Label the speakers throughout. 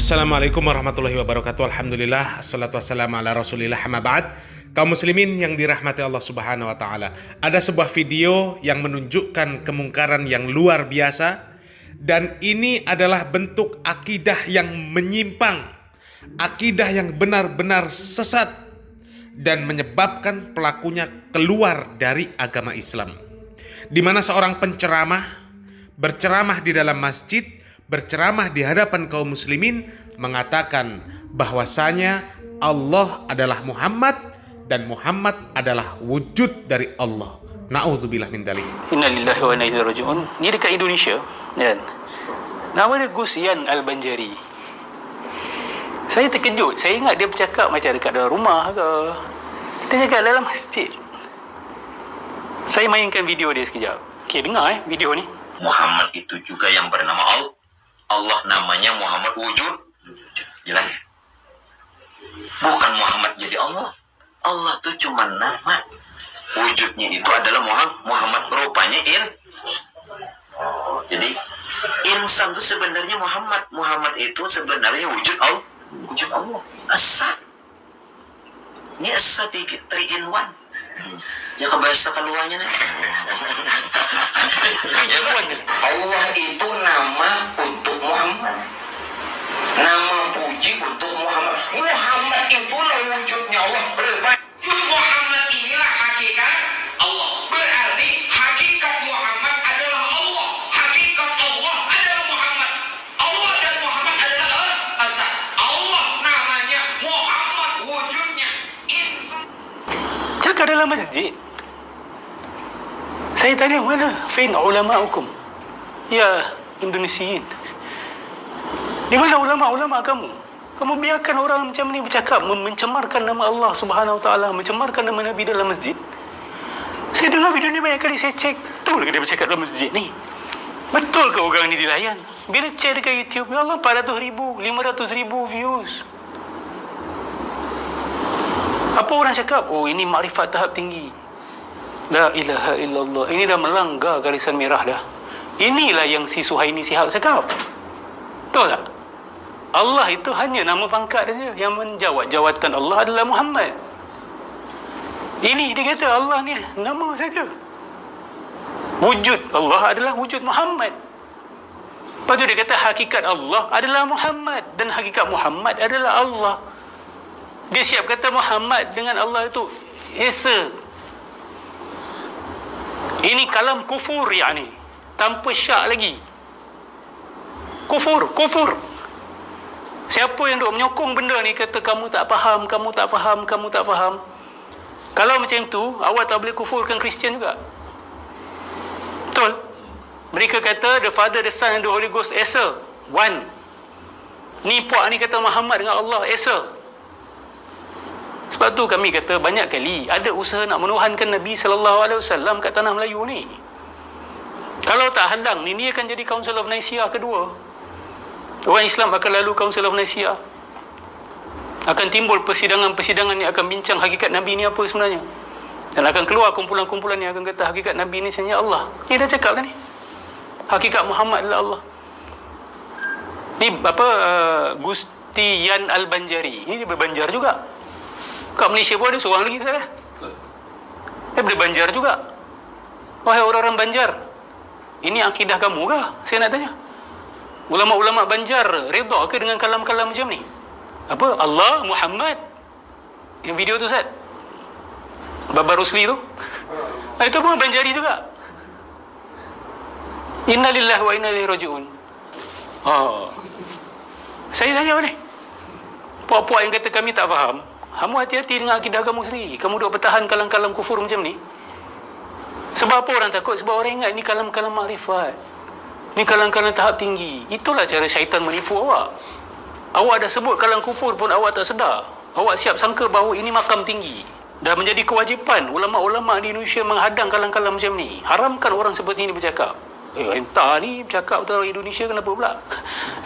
Speaker 1: Assalamualaikum warahmatullahi wabarakatuh. Alhamdulillah, assalatu wassalamu ala rasulillah, amma ba'd. Kaum muslimin yang dirahmati Allah subhanahu wa ta'ala, ada sebuah video yang menunjukkan kemungkaran yang luar biasa. Dan ini adalah bentuk akidah yang menyimpang, akidah yang benar-benar sesat, dan menyebabkan pelakunya keluar dari agama Islam. Di mana seorang penceramah berceramah di dalam masjid, berceramah di hadapan kaum muslimin, mengatakan bahwasanya Allah adalah Muhammad dan Muhammad adalah wujud dari Allah. Na'udzubillah min dzalik.
Speaker 2: Innalillahi wa inna ilaihi raji'un. Ni dekat Indonesia, kan? Nama dia Gus Yan Al-Banjari. Saya terkejut. Saya ingat dia bercakap macam dekat dalam rumah ke. Kita cakap dalam masjid. Saya mainkan video dia sekejap. Okey, dengar video ni.
Speaker 3: Muhammad itu juga yang bernama Allah. Allah namanya Muhammad wujud. Jelas? Bukan Muhammad jadi Allah. Allah itu cuma nama. Wujudnya itu adalah Muhammad. Rupanya jadi insan itu sebenarnya Muhammad. Muhammad itu sebenarnya wujud Allah. Wujud Allah. Asa. Ini asa 3 in 1. Ya kebiasa keluarnya nih. Allah itu nama untuk Muhammad. Nama puji untuk Muhammad. Muhammad itulah wujudnya Allah. Muhammad inilah hakikat Allah. Berarti hakikat Muhammad adalah Allah. Hakikat Allah adalah Muhammad. Allah dan Muhammad adalah asa. Allah namanya Muhammad, wujudnya insan.
Speaker 2: Cakap dalam masjid. Saya tanya, mana fain ulama'ukum? Ya Indonesian. Di mana ulama-ulama kamu? Kamu biarkan orang macam ni bercakap, mencemarkan nama Allah Subhanahu Wa Taala, mencemarkan nama Nabi dalam masjid. Saya dengar video ni banyak kali, saya cek, betul ke dia bercakap dalam masjid ni? Betul ke orang ni dilayan? Bila cek dekat YouTube, ya Allah, 400,000, 500,000 views. Apa orang cakap? Oh, ini makrifat tahap tinggi. La ilaha illallah. Ini dah melanggar garisan merah dah. Inilah yang si Suhaimi Shihab cakap. Betul tak? Allah itu hanya nama pangkat saja. Yang menjawat jawatan Allah adalah Muhammad. Ini dia kata Allah ni nama saja. Wujud Allah adalah wujud Muhammad. Lepas tu dia kata hakikat Allah adalah Muhammad. Dan hakikat Muhammad adalah Allah. Dia siap kata Muhammad dengan Allah itu Esa. Ini kalam kufur yani. Tanpa syak lagi. Kufur. Siapa yang duk menyokong benda ni kata kamu tak faham. Kalau macam tu, awak tak boleh kufurkan Kristian juga. Betul? Mereka kata the Father, the Son and the Holy Ghost Esa. One. Ni puak ni kata Muhammad dengan Allah Esa. Sebab tu kami kata banyak kali ada usaha nak menuhankan Nabi SAW kat tanah Melayu ni. Kalau tak halang ni akan jadi Council of Nicaea kedua. Orang Islam akan lalu Council of Nicaea. Akan timbul persidangan-persidangan yang akan bincang hakikat Nabi ni apa sebenarnya. Dan akan keluar kumpulan-kumpulan yang akan kata hakikat Nabi ni sebenarnya Allah. Ni dah cakap dah ni. Hakikat Muhammad adalah Allah. Ni Gusti Yan Al-Banjari. Ni dia berbanjar juga. Kat Malaysia pun ada seorang lagi saya. Dia boleh Banjar juga. Wahai orang-orang Banjar, ini akidah kamu ke? Saya nak tanya. Ulama-ulama Banjar redha ke dengan kalam-kalam macam ni? Apa? Allah, Muhammad. Yang video tu Ustaz. Baba Rusli tu. Itu pun Banjari juga. Innalillahi wa inna ilaihi raji'un. Saya tanya ni. Puak-puak yang kata kami tak faham. Kamu hati-hati dengan akidah kamu sendiri. Kamu duk bertahan kalam-kalam kufur macam ni. Sebab apa orang takut? Sebab orang ingat ni kalam-kalam makrifat. Ni kalam-kalam tahap tinggi. Itulah cara syaitan menipu awak. Awak dah sebut kalam kufur pun awak tak sedar. Awak siap sangka bahawa ini makam tinggi. Dah menjadi kewajipan ulama-ulama di Indonesia menghadang kalam-kalam macam ni. Haramkan orang seperti ini bercakap. Entah ni bercakap betul orang Indonesia kenapa pula?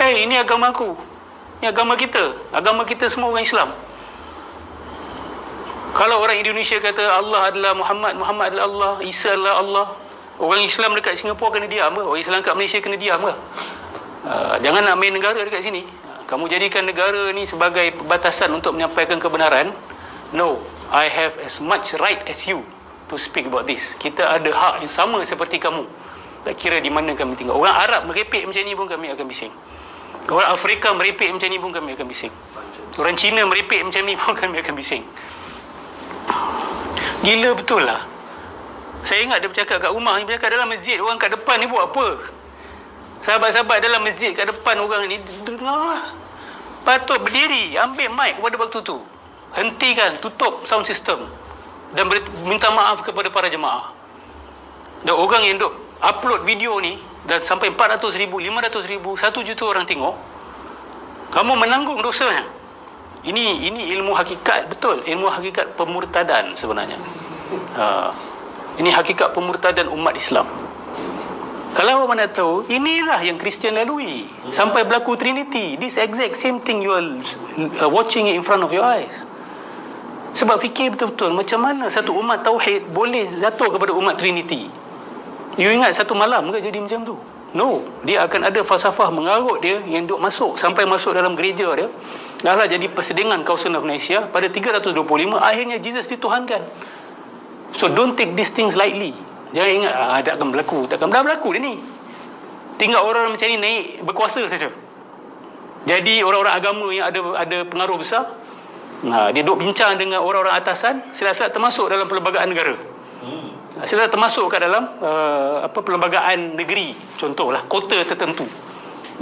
Speaker 2: Ini agama aku. Ini agama kita. Agama kita semua orang Islam. Kalau orang Indonesia kata Allah adalah Muhammad, Muhammad adalah Allah, Isa adalah Allah, orang Islam dekat Singapura kena diam ke? Orang Islam kat Malaysia kena diam ke? Jangan nak main negara dekat sini. Kamu jadikan negara ni sebagai batasan untuk menyampaikan kebenaran. No, I have as much right as you to speak about this. Kita ada hak yang sama seperti kamu. Tak kira di mana kami tinggal. Orang Arab merepek macam ni pun kami akan bising. Orang Afrika merepek macam ni pun kami akan bising. Orang Cina merepek macam ni pun kami akan bising. Gila betul lah. Saya ingat dia bercakap kat rumah, dia bercakap dalam masjid. Orang kat depan ni buat apa? Sahabat-sahabat dalam masjid kat depan orang ni dengar. Patut berdiri, ambil mic pada waktu tu. Hentikan, tutup sound system. Dan minta maaf kepada para jemaah. Dan orang yang duk upload video ni, dan sampai 400,000, 500,000, 1 juta orang tengok, kamu menanggung dosanya. Ini ilmu hakikat, betul. Ilmu hakikat pemurtadan sebenarnya. Ini hakikat pemurtadan umat Islam. Kalau mana tahu, inilah yang Kristian lalui. Sampai berlaku Trinity. This exact same thing you are watching it in front of your eyes. Sebab fikir betul-betul macam mana satu umat tauhid boleh jatuh kepada umat Trinity. You ingat satu malam ke jadi macam tu? No, dia akan ada falsafah mengarut dia yang duk masuk sampai masuk dalam gereja dia. Dahlah jadi persedingan Council of Nicaea pada 325, akhirnya Jesus dituhankan. So don't take these things lightly. Jangan ingat tak akan berlaku, dah berlaku dia ni. Tinggal orang macam ni naik berkuasa saja. Jadi orang-orang agama yang ada pengaruh besar, dia duk bincang dengan orang-orang atasan, sila-sila termasuk dalam perlembagaan negara. Sila termasuk kat dalam perlembagaan negeri, contohlah kota tertentu.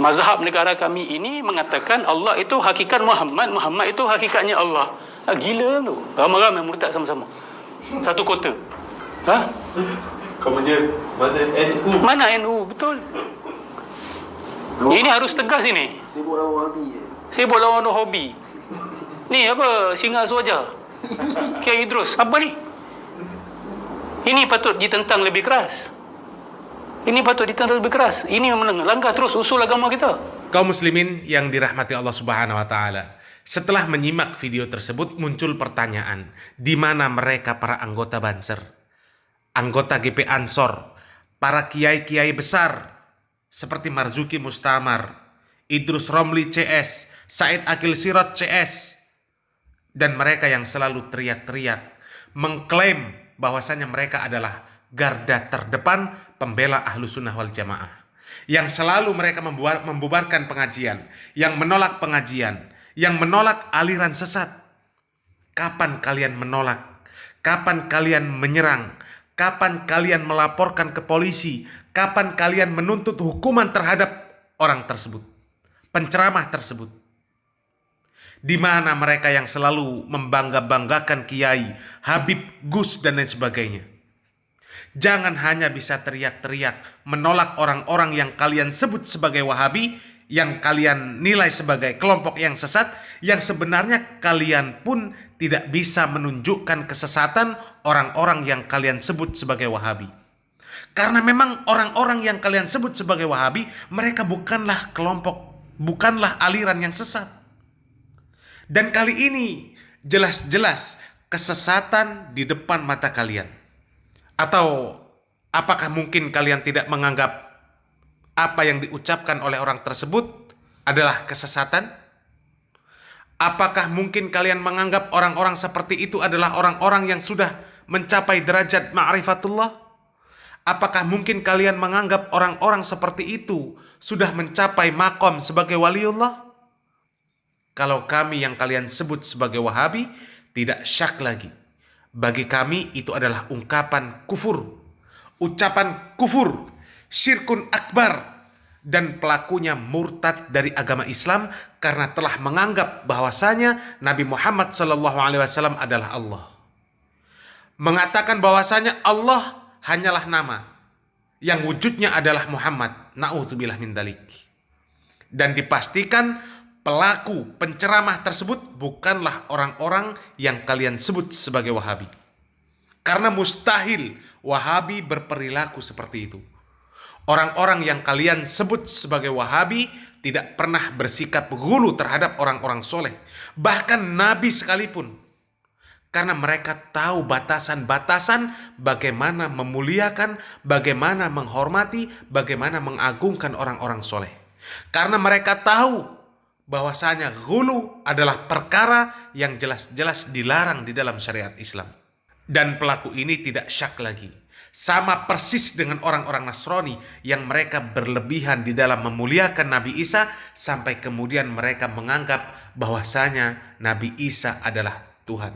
Speaker 2: Mazhab negara kami ini mengatakan Allah itu hakikat Muhammad, Muhammad itu hakikatnya Allah. Gila tu. Ramai-ramai murtad sama-sama. Satu kota.
Speaker 4: Kemudian mana NU?
Speaker 2: Mana NU? Betul. Ini harus tegas ini.
Speaker 4: Sibuk lawan Wahabi.
Speaker 2: Sibuk lawan hobi. Ni apa? Singa Suaja. Kiai Idrus. Apa ni? Ini patut ditentang lebih keras. Ini patut ditentang lebih keras. Ini melanggar terus usul agama kita.
Speaker 1: Kaum muslimin yang dirahmati Allah Subhanahu wa taala. Setelah menyimak video tersebut muncul pertanyaan, di mana mereka para anggota Banser, anggota GP Ansor, para kiai-kiai besar seperti Marzuki Mustamar, Idrus Romli CS, Said Akil Sirot CS, dan mereka yang selalu teriak-teriak mengklaim bahwasanya mereka adalah garda terdepan pembela Ahlus Sunnah wal Jamaah, yang selalu mereka membubarkan pengajian, yang menolak pengajian, yang menolak aliran sesat. Kapan kalian menolak? Kapan kalian menyerang? Kapan kalian melaporkan ke polisi? Kapan kalian menuntut hukuman terhadap orang tersebut, penceramah tersebut? Di mana mereka yang selalu membangga-banggakan Kiai, Habib, Gus, dan lain sebagainya? Jangan hanya bisa teriak-teriak menolak orang-orang yang kalian sebut sebagai Wahabi, yang kalian nilai sebagai kelompok yang sesat, yang sebenarnya kalian pun tidak bisa menunjukkan kesesatan orang-orang yang kalian sebut sebagai Wahabi. Karena memang orang-orang yang kalian sebut sebagai Wahabi, mereka bukanlah kelompok, bukanlah aliran yang sesat. Dan kali ini jelas-jelas kesesatan di depan mata kalian. Atau apakah mungkin kalian tidak menganggap apa yang diucapkan oleh orang tersebut adalah kesesatan? Apakah mungkin kalian menganggap orang-orang seperti itu adalah orang-orang yang sudah mencapai derajat ma'rifatullah? Apakah mungkin kalian menganggap orang-orang seperti itu sudah mencapai makom sebagai waliullah? Kalau kami yang kalian sebut sebagai Wahabi, tidak syak lagi. Bagi kami itu adalah ungkapan kufur, ucapan kufur, syirkun akbar, dan pelakunya murtad dari agama Islam karena telah menganggap bahwasanya Nabi Muhammad SAW adalah Allah. Mengatakan bahwasanya Allah hanyalah nama yang wujudnya adalah Muhammad. Na'udzubillah min dzalik. Dan dipastikan pelaku penceramah tersebut bukanlah orang-orang yang kalian sebut sebagai Wahabi. Karena mustahil Wahabi berperilaku seperti itu. Orang-orang yang kalian sebut sebagai Wahabi tidak pernah bersikap ghulu terhadap orang-orang soleh. Bahkan Nabi sekalipun. Karena mereka tahu batasan-batasan bagaimana memuliakan, bagaimana menghormati, bagaimana mengagungkan orang-orang soleh. Karena mereka tahu bahwasanya ghulu adalah perkara yang jelas-jelas dilarang di dalam syariat Islam. Dan pelaku ini tidak syak lagi. Sama persis dengan orang-orang Nasrani yang mereka berlebihan di dalam memuliakan Nabi Isa sampai kemudian mereka menganggap bahwasanya Nabi Isa adalah Tuhan.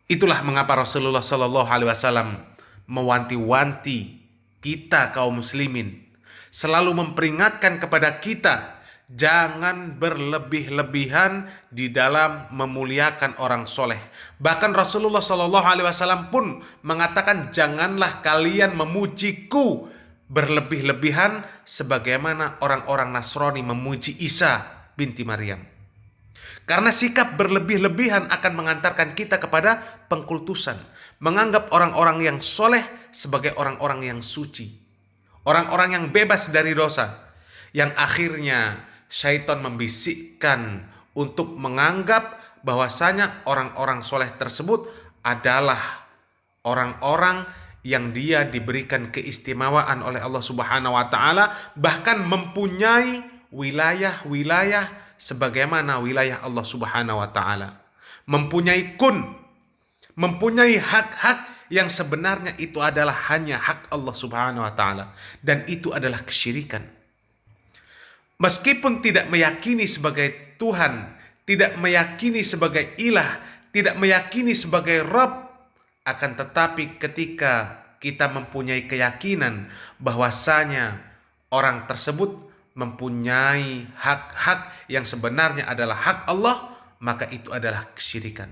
Speaker 1: Itulah mengapa Rasulullah Shallallahu Alaihi Wasallam mewanti-wanti kita kaum muslimin, selalu memperingatkan kepada kita jangan berlebih-lebihan di dalam memuliakan orang soleh. Bahkan Rasulullah Shallallahu Alaihi Wasallam pun mengatakan janganlah kalian memujiku berlebih-lebihan sebagaimana orang-orang Nasrani memuji Isa binti Maryam. Karena sikap berlebih-lebihan akan mengantarkan kita kepada pengkultusan, menganggap orang-orang yang soleh sebagai orang-orang yang suci, orang-orang yang bebas dari dosa, yang akhirnya syaitan membisikkan untuk menganggap bahwasanya orang-orang soleh tersebut adalah orang-orang yang dia diberikan keistimewaan oleh Allah Subhanahu wa taala, bahkan mempunyai wilayah-wilayah sebagaimana wilayah Allah Subhanahu wa taala. Mempunyai mempunyai hak-hak yang sebenarnya itu adalah hanya hak Allah Subhanahu wa taala, dan itu adalah kesyirikan. Meskipun tidak meyakini sebagai Tuhan, tidak meyakini sebagai ilah, tidak meyakini sebagai Rabb, akan tetapi ketika kita mempunyai keyakinan bahwasanya orang tersebut mempunyai hak-hak yang sebenarnya adalah hak Allah, maka itu adalah kesyirikan.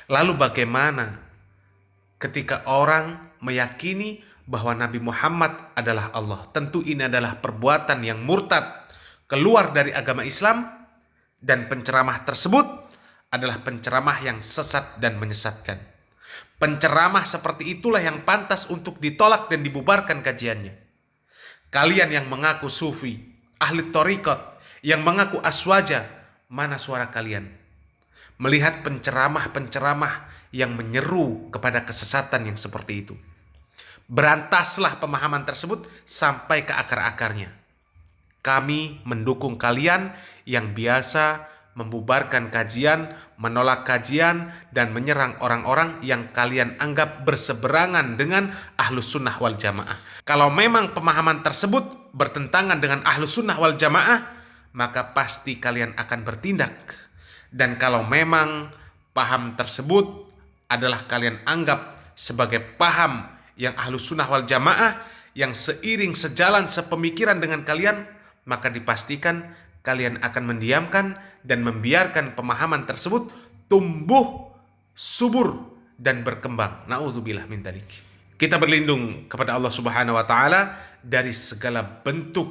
Speaker 1: Lalu bagaimana ketika orang meyakini bahwa Nabi Muhammad adalah Allah? Tentu ini adalah perbuatan yang murtad, keluar dari agama Islam, dan penceramah tersebut adalah penceramah yang sesat dan menyesatkan. Penceramah seperti itulah yang pantas untuk ditolak dan dibubarkan kajiannya. Kalian yang mengaku sufi, ahli thariqat, yang mengaku aswaja, mana suara kalian? Melihat penceramah-penceramah yang menyeru kepada kesesatan yang seperti itu. Berantaslah pemahaman tersebut sampai ke akar-akarnya. Kami mendukung kalian yang biasa membubarkan kajian, menolak kajian, dan menyerang orang-orang yang kalian anggap berseberangan dengan Ahlus Sunnah wal Jamaah. Kalau memang pemahaman tersebut bertentangan dengan Ahlus Sunnah wal Jamaah, maka pasti kalian akan bertindak. Dan kalau memang paham tersebut adalah kalian anggap sebagai paham yang Ahlus Sunnah wal Jamaah, yang seiring sejalan sepemikiran dengan kalian, maka dipastikan kalian akan mendiamkan dan membiarkan pemahaman tersebut tumbuh, subur, dan berkembang. Na'udzubillah min dzalik. Kita berlindung kepada Allah Subhanahu wa taala dari segala bentuk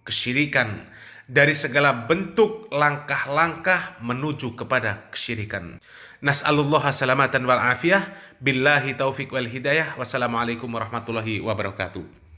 Speaker 1: kesyirikan, dari segala bentuk langkah-langkah menuju kepada kesyirikan. Nas'alullaha salamatan wal afiyah, billahi taufiq wal hidayah. Wassalamualaikum warahmatullahi wabarakatuh.